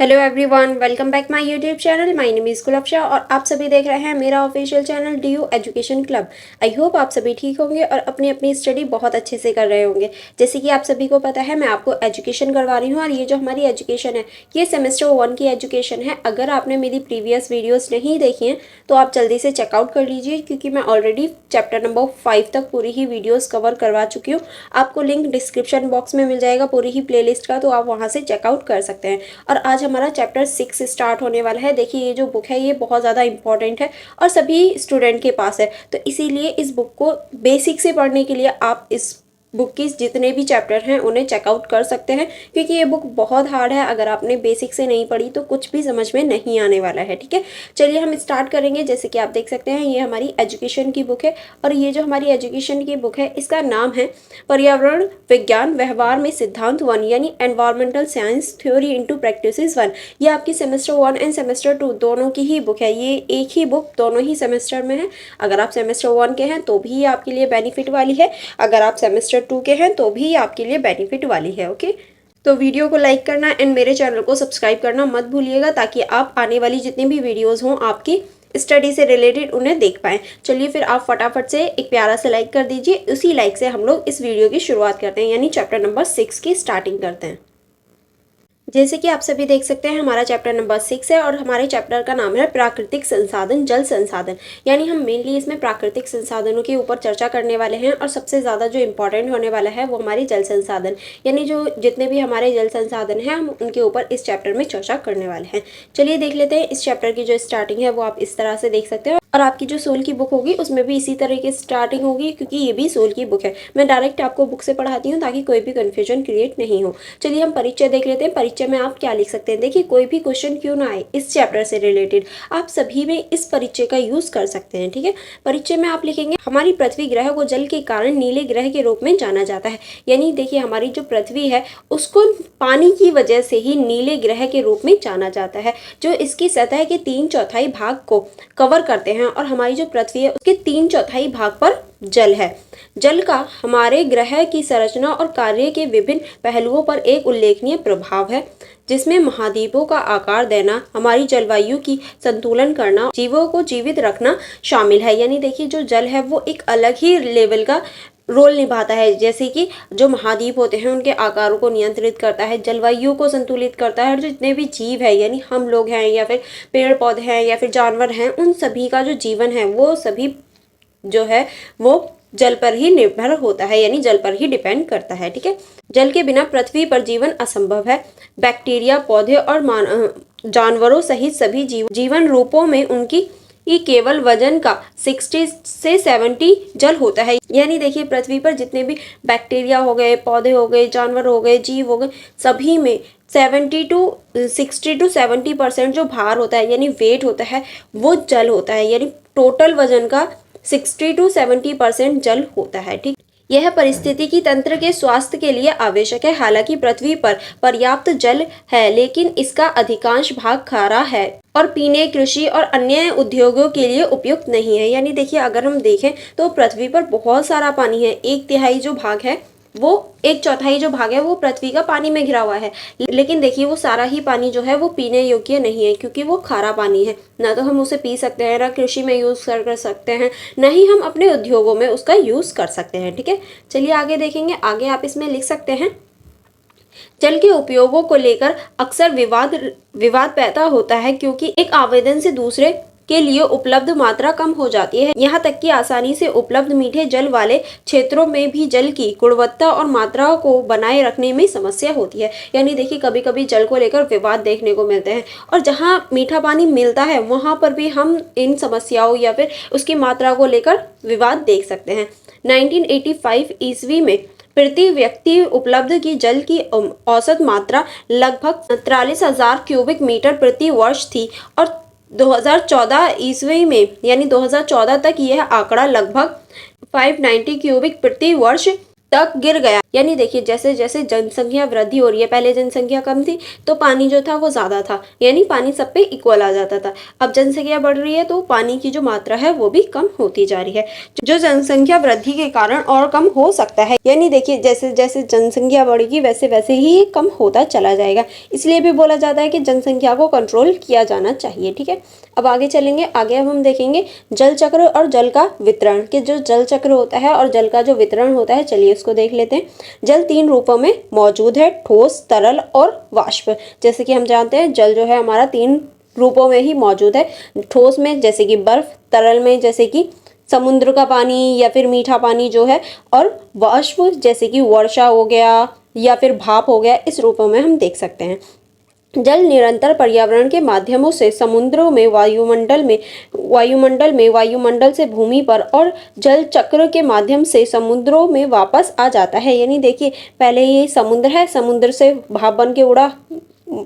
Hello everyone, welcome back my YouTube channel. My name is Gulabsha और आप सभी देख रहे हैं मेरा official channel DU education club. I hope आप सभी ठीक होंगे और अपनी अपनी स्टडी बहुत अच्छे से कर रहे होंगे। जैसे कि आप सभी को पता है, मैं आपको एजुकेशन करवा रही हूँ और ये जो हमारी एजुकेशन है ये सेमेस्टर 1 की एजुकेशन है। अगर आपने मेरी प्रीवियस वीडियोज़ नहीं देखी हैं तो आप जल्दी से चेकआउट कर लीजिए, क्योंकि मैं ऑलरेडी चैप्टर नंबर 5 तक पूरी ही वीडियोज़ कवर करवा चुकी हूँ। आपको लिंक डिस्क्रिप्शन बॉक्स में मिल जाएगा पूरी ही प्ले का, तो आप वहाँ से चेकआउट कर सकते हैं। और आज हमारा चैप्टर 6 स्टार्ट होने वाला है। देखिए, ये जो बुक है ये बहुत ज़्यादा इंपॉर्टेंट है और सभी स्टूडेंट के पास है, तो इसीलिए इस बुक को बेसिक से पढ़ने के लिए आप इस बुक की जितने भी चैप्टर हैं उन्हें चेकआउट कर सकते हैं, क्योंकि ये बुक बहुत हार्ड है। अगर आपने बेसिक से नहीं पढ़ी तो कुछ भी समझ में नहीं आने वाला है। ठीक है, चलिए हम स्टार्ट करेंगे। जैसे कि आप देख सकते हैं, ये हमारी एजुकेशन की बुक है और ये जो हमारी एजुकेशन की बुक है इसका नाम है पर्यावरण विज्ञान व्यवहार में सिद्धांत 1, यानी environmental science theory into practices 1। ये आपकी सेमेस्टर 1 एंड सेमेस्टर 2 दोनों की ही बुक है। ये एक ही बुक दोनों ही सेमेस्टर में है। अगर आप सेमेस्टर 1 के हैं तो भी आपके लिए बेनिफिट वाली है, अगर आप सेमेस्टर 2 के हैं तो भी आपके लिए बेनिफिट वाली है। ओके, तो वीडियो को लाइक करना एंड मेरे चैनल को सब्सक्राइब करना मत भूलिएगा, ताकि आप आने वाली जितनी भी वीडियोस हों आपकी स्टडी से रिलेटेड उन्हें देख पाएँ। चलिए फिर आप फटाफट से एक प्यारा सा लाइक कर दीजिए। उसी लाइक से हम लोग इस वीडियो की शुरुआत करते हैं, यानी चैप्टर नंबर 6 की स्टार्टिंग करते हैं। जैसे कि आप सभी देख सकते हैं, हमारा चैप्टर नंबर 6 है और हमारे चैप्टर का नाम है प्राकृतिक संसाधन, जल संसाधन। यानी हम मेनली इसमें प्राकृतिक संसाधनों के ऊपर चर्चा करने वाले हैं और सबसे ज़्यादा जो इम्पोर्टेंट होने वाला है वो हमारी जल संसाधन, यानी जो जितने भी हमारे जल संसाधन हैं हम उनके ऊपर इस चैप्टर में चर्चा करने वाले हैं। चलिए देख लेते हैं। इस चैप्टर की जो स्टार्टिंग है वो आप इस तरह से देख सकते हैं और आपकी जो सोल की बुक होगी उसमें भी इसी तरह की स्टार्टिंग होगी, क्योंकि ये भी सोल की बुक है। मैं डायरेक्ट आपको बुक से पढ़ाती हूँ ताकि कोई भी कन्फ्यूजन क्रिएट नहीं हो। चलिए हम परिचय देख लेते हैं। परिचय में आप क्या लिख सकते हैं? देखिए, कोई भी क्वेश्चन क्यों ना आए इस चैप्टर से रिलेटेड, आप सभी में इस परिचय का यूज कर सकते हैं। ठीक है, परिचय में आप लिखेंगे हमारी पृथ्वी ग्रह को जल के कारण नीले ग्रह के रूप में जाना जाता है। यानी देखिए, हमारी जो पृथ्वी है उसको पानी की वजह से ही नीले ग्रह के रूप में जाना जाता है, जो इसकी सतह के 3/4 भाग को कवर करते हैं। और हमारी जो पृथ्वी है उसके 3/4 भाग पर जल है। जल का हमारे ग्रह की संरचना और कार्य के विभिन्न पहलुओं पर एक उल्लेखनीय प्रभाव है, जिसमें महाद्वीपों का आकार देना, हमारी जलवायु की संतुलन करना, जीवों को जीवित रखना शामिल है। यानी देखिए, जो जल है वो एक अलग ही लेवल का रोल निभाता है। जैसे कि जो महाद्वीप होते हैं उनके आकारों को नियंत्रित करता है, जलवायु को संतुलित करता है, और जो जितने भी जीव है यानी हम लोग हैं या फिर पेड़ पौधे हैं या फिर जानवर हैं, उन सभी का जो जीवन है वो सभी जो है वो जल पर ही निर्भर होता है, यानी जल पर ही डिपेंड करता है। ठीक है, जल के बिना पृथ्वी पर जीवन असंभव है। बैक्टीरिया, पौधे और जानवरों सहित सभी जीवन रूपों में उनकी ये केवल वजन का 60 से 70 जल होता है। यानी देखिए, पृथ्वी पर जितने भी बैक्टीरिया हो गए, पौधे हो गए, जानवर हो गए, जीव हो गए, सभी में 60 to 70% जो भार होता है यानी वेट होता है वो जल होता है। यानी टोटल वजन का 60 to 70% जल होता है। ठीक, यह परिस्थितिकी तंत्र के स्वास्थ्य के लिए आवश्यक है। हालांकि पृथ्वी पर पर्याप्त जल है, लेकिन इसका अधिकांश भाग खारा है और पीने, कृषि और अन्य उद्योगों के लिए उपयुक्त नहीं है। यानी देखिए, अगर हम देखें तो पृथ्वी पर बहुत सारा पानी है। 1/3 जो भाग है वो 1/4 जो भाग है वो पृथ्वी का पानी में घिरा हुआ है, लेकिन देखिए वो सारा ही पानी जो है वो पीने योग्य नहीं है, क्योंकि वो खारा पानी है। ना तो हम उसे पी सकते हैं, ना कृषि में यूज़ कर सकते हैं, ना ही हम अपने उद्योगों में उसका यूज़ कर सकते हैं। ठीक है, चलिए आगे देखेंगे। आगे आप इसमें लिख सकते हैं, जल के उपयोगों को लेकर अक्सर विवाद पैदा होता है, क्योंकि एक आवेदन से दूसरे के लिए उपलब्ध मात्रा कम हो जाती है। यहाँ तक कि आसानी से उपलब्ध मीठे जल वाले क्षेत्रों में भी जल की गुणवत्ता और मात्रा को बनाए रखने में समस्या होती है। यानी देखिए, कभी कभी जल को लेकर विवाद देखने को मिलते हैं, और जहाँ मीठा पानी मिलता है वहाँ पर भी हम इन समस्याओं या फिर उसकी मात्रा को लेकर विवाद देख सकते हैं। 1985 ईस्वी में प्रति व्यक्ति उपलब्ध की जल की औसत मात्रा लगभग 43,000 क्यूबिक मीटर प्रति वर्ष थी, और 2014 ईस्वी में यानी 2014 तक यह आंकड़ा लगभग 590 क्यूबिक प्रति वर्ष तक गिर गया। यानी देखिए जैसे जैसे जनसंख्या वृद्धि हो रही है, पहले जनसंख्या कम थी तो पानी जो था वो ज़्यादा था, यानी पानी सब पे इक्वल आ जाता था। अब जनसंख्या बढ़ रही है तो पानी की जो मात्रा है वो भी कम होती जा रही है, जो जनसंख्या वृद्धि के कारण और कम हो सकता है। यानी देखिए जैसे जैसे जनसंख्या बढ़ेगी वैसे वैसे ही कम होता चला जाएगा, इसलिए भी बोला जाता है कि जनसंख्या को कंट्रोल किया जाना चाहिए। ठीक है, अब आगे चलेंगे। आगे अब हम देखेंगे जल चक्र और जल का वितरण, कि जो जल चक्र होता है और जल का जो वितरण होता है, चलिए उसको देख लेते हैं। जल 3 रूपों में मौजूद है, ठोस, तरल और वाष्प। जैसे कि हम जानते हैं जल जो है हमारा 3 रूपों में ही मौजूद है, ठोस में जैसे कि बर्फ, तरल में जैसे कि समुद्र का पानी या फिर मीठा पानी जो है, और वाष्प जैसे कि वर्षा हो गया या फिर भाप हो गया, इस रूपों में हम देख सकते हैं। जल निरंतर पर्यावरण के माध्यमों से समुद्रों में, वायुमंडल से भूमि पर और जल चक्र के माध्यम से समुद्रों में वापस आ जाता है। यानी देखिए पहले ये समुद्र है, समुद्र से भाप बन के उड़ा,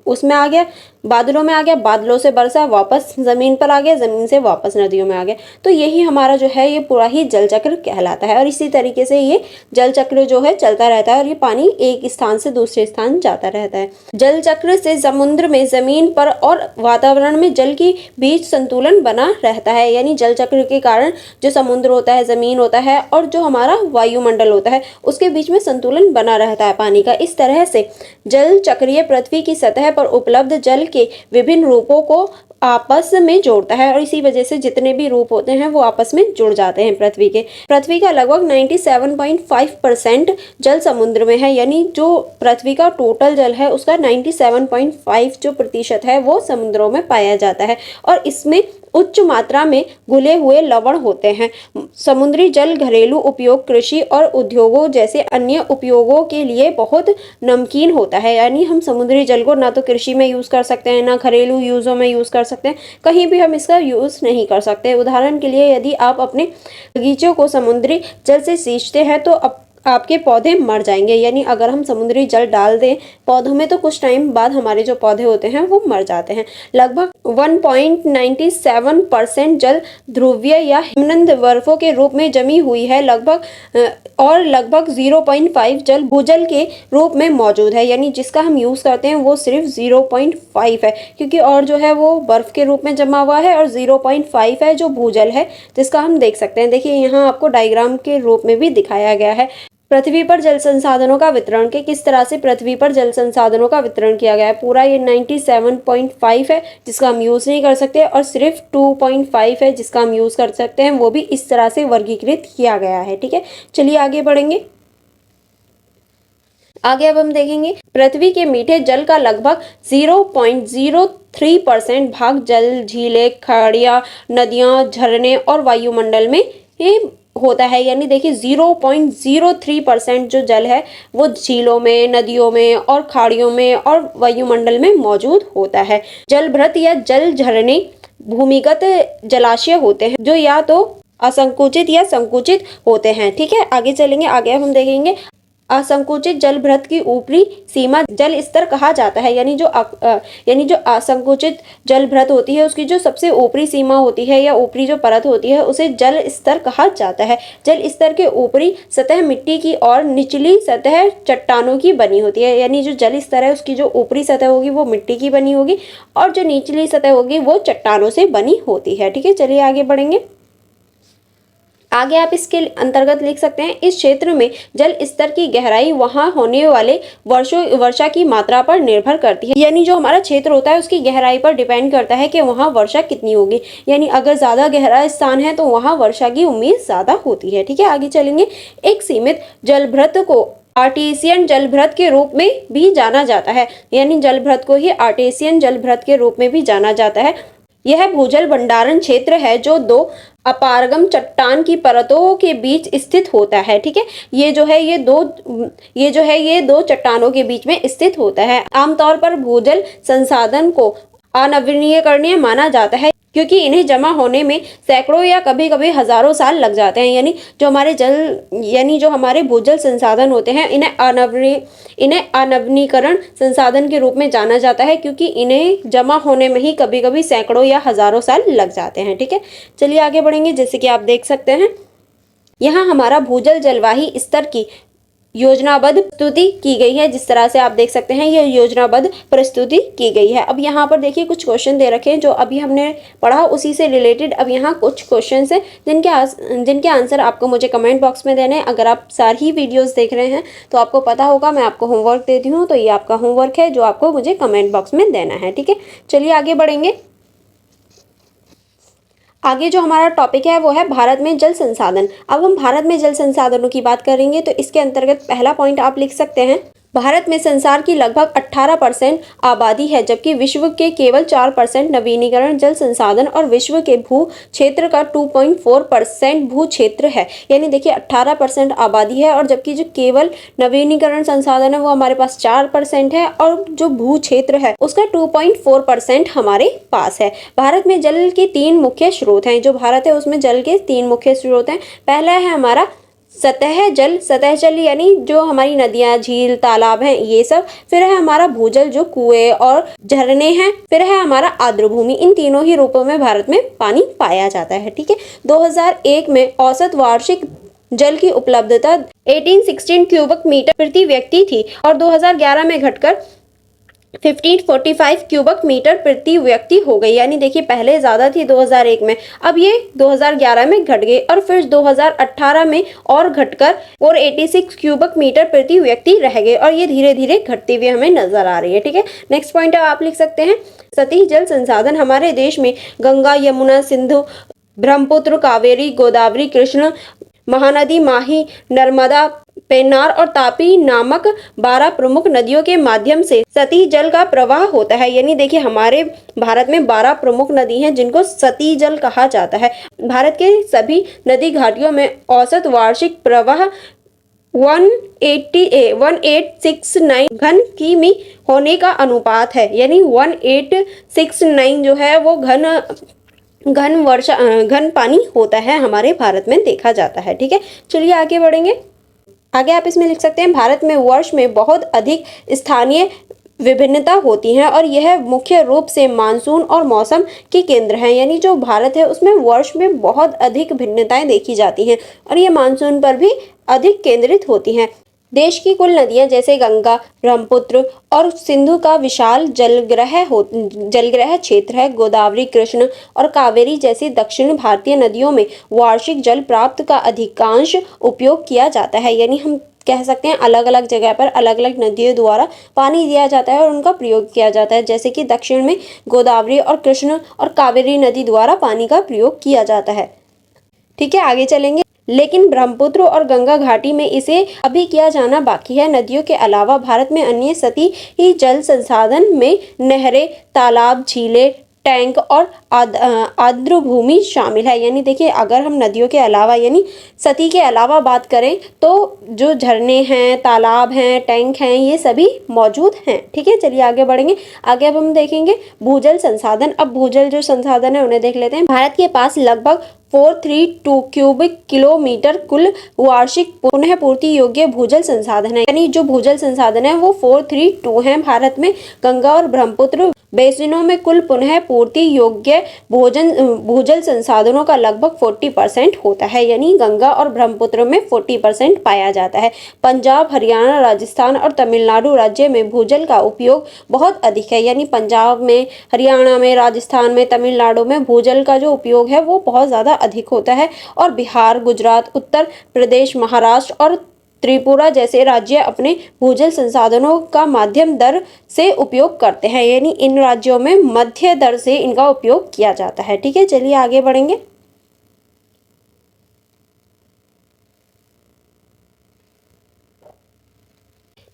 उसमें आ गया, बादलों में आ गया, बादलों से बरसा, वापस ज़मीन पर आ गया, ज़मीन से वापस नदियों में आ गया। तो यही हमारा जो है ये पूरा ही जल चक्र कहलाता है। और इसी तरीके से ये जल चक्र जो है चलता रहता है और ये पानी एक स्थान से दूसरे स्थान जाता रहता है। जल चक्र से समुद्र में, ज़मीन पर और वातावरण में जल के बीच संतुलन बना रहता है। यानी जल चक्र के कारण जो समुद्र होता है, ज़मीन होता है और जो हमारा वायुमंडल होता है, उसके बीच में संतुलन बना रहता है पानी का। इस तरह से जल चक्रीय पृथ्वी की सतह पर उपलब्ध जल के विभिन्न रूपों को आपस में जोड़ता है और इसी वजह से जितने भी रूप होते हैं वो आपस में जुड़ जाते हैं पृथ्वी के। पृथ्वी का लगभग 97.5% जल समुद्र में है, यानी जो पृथ्वी का टोटल जल है उसका 97.5 जो प्रतिशत है वो समुद्रों में पाया जाता है और इसमें उच्च मात्रा में घुले हुए लवण होते हैं। समुद्री जल घरेलू उपयोग, कृषि और उद्योगों जैसे अन्य उपयोगों के लिए बहुत नमकीन होता है। यानी हम समुद्री जल को ना तो कृषि में यूज़ कर सकते हैं, ना घरेलू यूज़ों में यूज़ कर सकते हैं, कहीं भी हम इसका यूज़ नहीं कर सकते। उदाहरण के लिए यदि आप अपने बगीचों को समुद्री जल से सींचते हैं तो आपके पौधे मर जाएंगे। यानी अगर हम समुद्री जल डाल दें पौधों में तो कुछ टाइम बाद हमारे जो पौधे होते हैं वो मर जाते हैं। लगभग 1.97% जल ध्रुवीय या हिमनद बर्फों के रूप में जमी हुई है, लगभग 0.5 जल भूजल के रूप में मौजूद है। यानी जिसका हम यूज़ करते हैं वो सिर्फ 0.5 है, क्योंकि और जो है वो बर्फ़ के रूप में जमा हुआ है और 0.5 है जो भूजल है, जिसका हम देख सकते हैं। देखिए यहाँ आपको डायग्राम के रूप में भी दिखाया गया है। पृथ्वी पर जल संसाधनों का वितरण, के किस तरह से पृथ्वी पर जल संसाधनों का वितरण किया गया है। पूरा ये 97.5 है जिसका हम यूज़ नहीं कर सकते और सिर्फ 2.5 है जिसका हम यूज़ कर सकते हैं, वो भी इस तरह से वर्गीकृत किया गया है। ठीक है, चलिए आगे बढ़ेंगे। आगे अब हम देखेंगे पृथ्वी के मीठे जल का लगभग 0.03% भाग जल, झीलें, खाड़ियाँ, नदियाँ, झरने और वायुमंडल में ये होता है। यानी देखिए 0.03% जो जल है वो झीलों में, नदियों में और खाड़ियों में और वायुमंडल में मौजूद होता है। जलभृत या जल झरने भूमिगत जलाशय होते हैं जो या तो असंकुचित या संकुचित होते हैं। ठीक है, आगे चलेंगे। आगे हम देखेंगे असंकुचित जलभृत की ऊपरी सीमा जल स्तर कहा जाता है। यानी जो असंकुचित जलभृत होती है उसकी जो सबसे ऊपरी सीमा होती है या ऊपरी जो परत होती है उसे जल स्तर कहा जाता है। जल स्तर के ऊपरी सतह मिट्टी की और निचली सतह चट्टानों की बनी होती है। यानी जो जल स्तर है उसकी जो ऊपरी सतह होगी वो मिट्टी की बनी होगी और जो निचली सतह होगी वो चट्टानों से बनी होती है। ठीक है, चलिए आगे बढ़ेंगे। आगे आप इसके अंतर्गत लिख सकते हैं इस क्षेत्र में जल स्तर की गहराई वहां होने वाले वर्षा की मात्रा पर निर्भर करती है। यानी जो हमारा क्षेत्र होता है उसकी गहराई पर डिपेंड करता है कि वहां वर्षा कितनी होगी। यानी अगर ज़्यादा गहरा स्थान है तो वहां वर्षा की उम्मीद ज़्यादा होती है। ठीक है, आगे चलेंगे। एक सीमित जलभृत को आर्टेशियन जलभृत के रूप में भी जाना जाता है। यानी जलभृत को ही आर्टेशियन जलभृत के रूप में भी जाना जाता है। यह भूजल भंडारण क्षेत्र है जो दो अपारगम चट्टान की परतों के बीच स्थित होता है। ठीक है, ये जो है ये दो चट्टानों के बीच में स्थित होता है। आमतौर पर भूजल संसाधन को अनवीनीकरणीय माना जाता है क्योंकि इन्हें जमा होने में सैकड़ों या कभी कभी हजारों साल लग जाते हैं। यानी जो हमारे भूजल संसाधन होते हैं इन्हें अनवीनीकरण संसाधन के रूप में जाना जाता है क्योंकि इन्हें जमा होने में ही कभी कभी सैकड़ों या हजारों साल लग जाते हैं। ठीक है, चलिए आगे बढ़ेंगे। जैसे कि आप देख सकते हैं यहाँ हमारा भूजल जलवाही स्तर की योजनाबद्ध प्रस्तुति की गई है। जिस तरह से आप देख सकते हैं ये योजनाबद्ध प्रस्तुति की गई है। अब यहाँ पर देखिए कुछ क्वेश्चन दे रखे हैं जो अभी हमने पढ़ा उसी से रिलेटेड अब यहाँ कुछ क्वेश्चन हैं जिनके आंसर आपको मुझे कमेंट बॉक्स में देने हैं। अगर आप सारी वीडियोस देख रहे हैं तो आपको पता होगा मैं आपको होमवर्क देती हूँ, तो ये आपका होमवर्क है जो आपको मुझे कमेंट बॉक्स में देना है। ठीक है, चलिए आगे बढ़ेंगे। आगे जो हमारा टॉपिक है वो है भारत में जल संसाधन। अब हम भारत में जल संसाधनों की बात करेंगे तो इसके अंतर्गत पहला पॉइंट आप लिख सकते हैं, भारत में संसार की लगभग 18% आबादी है जबकि विश्व के केवल 4% नवीनीकरण जल संसाधन और विश्व के भू क्षेत्र का 2.4% भू क्षेत्र है। यानी देखिए 18% आबादी है और जबकि जो केवल नवीनीकरण संसाधन है वो हमारे पास 4% है और जो भू क्षेत्र है उसका 2.4% हमारे पास है। भारत में जल के 3 मुख्य स्रोत हैं। जो भारत है उसमें जल के 3 मुख्य स्रोत हैं। पहला है हमारा सतह जल यानी जो हमारी नदियां, झील, तालाब हैं ये सब। फिर है हमारा भूजल जो कुएं और झरने हैं। फिर है हमारा आर्द्र भूमि। इन तीनों ही रूपों में भारत में पानी पाया जाता है। ठीक है, 2001 में औसत वार्षिक जल की उपलब्धता 1816 क्यूबिक मीटर प्रति व्यक्ति थी और 2011 में घटकर 1545 क्यूबिक मीटर प्रति व्यक्ति हो गई। यानी देखिए पहले ज़्यादा थी 2001 में, अब ये 2011 में घट गई और फिर 2018 में और घटकर 486 क्यूबिक मीटर प्रति व्यक्ति रह गए और ये धीरे धीरे घटती हुई हमें नजर आ रही है। ठीक है, नेक्स्ट पॉइंट आप लिख सकते हैं, सतही जल संसाधन हमारे देश में गंगा, यमुना, सिंधु, ब्रह्मपुत्र, कावेरी, गोदावरी, कृष्ण, महानदी, माही, नर्मदा, पेन्नार और तापी नामक 12 प्रमुख नदियों के माध्यम से सतही जल का प्रवाह होता है। यानी देखिए हमारे भारत में 12 प्रमुख नदी हैं जिनको सतही जल कहा जाता है। भारत के सभी नदी घाटियों में औसत वार्षिक प्रवाह 1869 घन किमी होने का अनुपात है। यानी 1869 जो है वो घन पानी होता है हमारे भारत में देखा जाता है। ठीक है, चलिए आगे बढ़ेंगे। आगे आप इसमें लिख सकते हैं, भारत में वर्ष में बहुत अधिक स्थानीय विभिन्नता होती है और यह मुख्य रूप से मानसून और मौसम के केंद्र हैं। यानी जो भारत है उसमें वर्ष में बहुत अधिक भिन्नताएं देखी जाती हैं और ये मानसून पर भी अधिक केंद्रित होती हैं। देश की कुल नदियां जैसे गंगा, ब्रह्मपुत्र और सिंधु का विशाल जलग्रह क्षेत्र है। गोदावरी, कृष्ण और कावेरी जैसी दक्षिण भारतीय नदियों में वार्षिक जल प्राप्त का अधिकांश उपयोग किया जाता है। यानी हम कह सकते हैं अलग अलग जगह पर अलग अलग नदियों द्वारा पानी दिया जाता है और उनका प्रयोग किया जाता है। जैसे कि दक्षिण में गोदावरी और कृष्ण और कावेरी नदी द्वारा पानी का प्रयोग किया जाता है। ठीक है, आगे चलेंगे। लेकिन ब्रह्मपुत्र और गंगा घाटी में इसे अभी किया जाना बाकी है। नदियों के अलावा भारत में अन्य सतही जल संसाधन में नहरें, तालाब, झीलें, टैंक और आर्द्र भूमि शामिल है। यानी देखिए अगर हम नदियों के अलावा यानी सतही के अलावा बात करें तो जो झरने हैं, तालाब हैं, टैंक हैं ये सभी मौजूद हैं। ठीक है, चलिए आगे बढ़ेंगे। आगे अब हम देखेंगे भूजल संसाधन। अब भूजल जो संसाधन है उन्हें देख लेते हैं। भारत के पास लगभग 432 क्यूबिक किलोमीटर कुल वार्षिक पुनः पूर्ति योग्य भूजल संसाधन है। यानी जो भूजल संसाधन है वो 432 हैं। भारत में गंगा और ब्रह्मपुत्र बेसिनों में कुल पुनः पूर्ति योग्य भूजल संसाधनों का लगभग 40% होता है। यानी गंगा और ब्रह्मपुत्र में 40% पाया जाता है। पंजाब, हरियाणा, राजस्थान और तमिलनाडु राज्य में भूजल का उपयोग बहुत अधिक है। यानी पंजाब में, हरियाणा में, राजस्थान में, तमिलनाडु में भूजल का जो उपयोग है वो बहुत ज़्यादा अधिक होता है और बिहार, गुजरात, उत्तर प्रदेश, महाराष्ट्र और त्रिपुरा जैसे राज्य अपने भूजल संसाधनों का माध्यम दर से उपयोग करते हैं। यानी इन राज्यों में मध्य दर से इनका उपयोग किया जाता है। ठीक है, चलिए आगे बढ़ेंगे।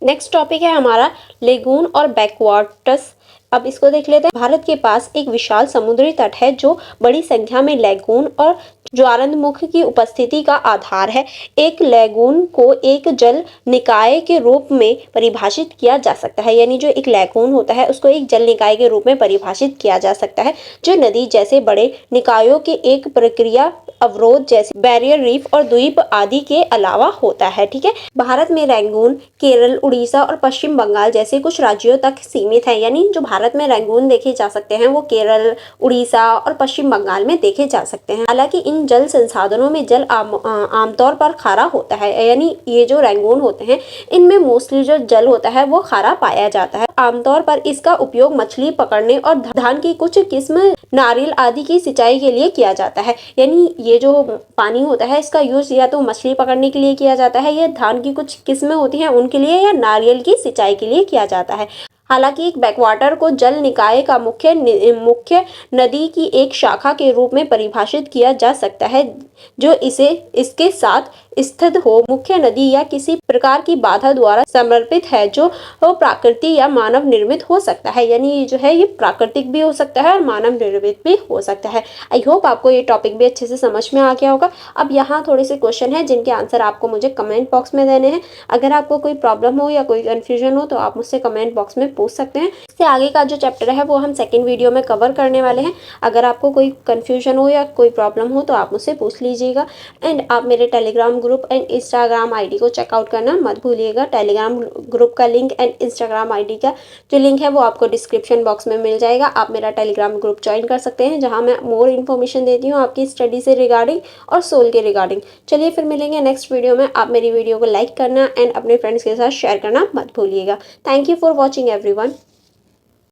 नेक्स्ट टॉपिक है हमारा लेगून और बैकवाटर्स। अब इसको देख लेते हैं। भारत के पास एक विशाल समुद्री तट है जो बड़ी संख्या में लैगून और ज्वारंदमुख की उपस्थिति का आधार है। एक लैगून को एक जल निकाय के रूप में परिभाषित किया जा सकता है। यानी जो एक लैगून होता है उसको एक जल निकाय के रूप में परिभाषित किया जा सकता है जो नदी जैसे बड़े निकायों की एक प्रक्रिया अवरोध जैसे बैरियर रीफ और द्वीप आदि के अलावा होता है। ठीक है, भारत में रंगून, केरल, उड़ीसा और पश्चिम बंगाल जैसे कुछ राज्यों तक सीमित है। यानी जो भारत में रंगून देखे जा सकते हैं वो केरल, उड़ीसा और पश्चिम बंगाल में देखे जा सकते हैं। हालांकि इन जल संसाधनों में जल आमतौर पर खारा होता है। यानी ये जो रंगून होते हैं इनमें मोस्टली जो जल होता है वो खारा पाया जाता है। आमतौर पर इसका उपयोग मछली पकड़ने और धान की कुछ किस्म नारियल आदि की सिंचाई के लिए किया जाता है। यानी ये जो पानी होता है इसका यूज या तो मछली पकड़ने के लिए किया जाता है, या धान की कुछ किस्में होती हैं उनके लिए, या नारियल की सिंचाई के लिए किया जाता है। हालांकि एक बैकवाटर को जल निकाय का मुख्य नदी की एक शाखा के रूप में परिभाषित किया जा सकता है, जो इसके साथ स्थित हो, मुख्य नदी या किसी प्रकार की बाधा द्वारा समर्पित है, जो प्राकृतिक या मानव निर्मित हो सकता है। यानी जो है ये प्राकृतिक भी हो सकता है और मानव निर्मित भी हो सकता है। आई होप आपको ये टॉपिक भी अच्छे से समझ में आ गया होगा। अब यहाँ थोड़े से क्वेश्चन है जिनके आंसर आपको मुझे कमेंट बॉक्स में देने हैं। अगर आपको कोई प्रॉब्लम हो या कोई कन्फ्यूजन हो तो आप मुझसे कमेंट बॉक्स में पूछ सकते हैं। इससे आगे का जो चैप्टर है वो हम सेकेंड वीडियो में कवर करने वाले हैं। अगर आपको कोई कन्फ्यूजन हो या कोई प्रॉब्लम हो तो आप मुझसे पूछ लीजिएगा। एंड आप मेरे Telegram group and Instagram ID को चेकआउट करना मत भूलिएगा। टेलीग्राम ग्रुप का लिंक एंड इंस्टाग्राम आईडी का जो लिंक है वो आपको डिस्क्रिप्शन बॉक्स में मिल जाएगा। आप मेरा टेलीग्राम ग्रुप ज्वाइन कर सकते हैं, जहां मैं मोर इन्फॉर्मेशन देती हूँ आपकी स्टडी से रिगार्डिंग और सोल के रिगार्डिंग। चलिए फिर मिलेंगे नेक्स्ट वीडियो में। आप मेरी वीडियो को लाइक करना एंड अपने फ्रेंड्स के साथ शेयर करना मत भूलिएगा। Thank you for watching everyone.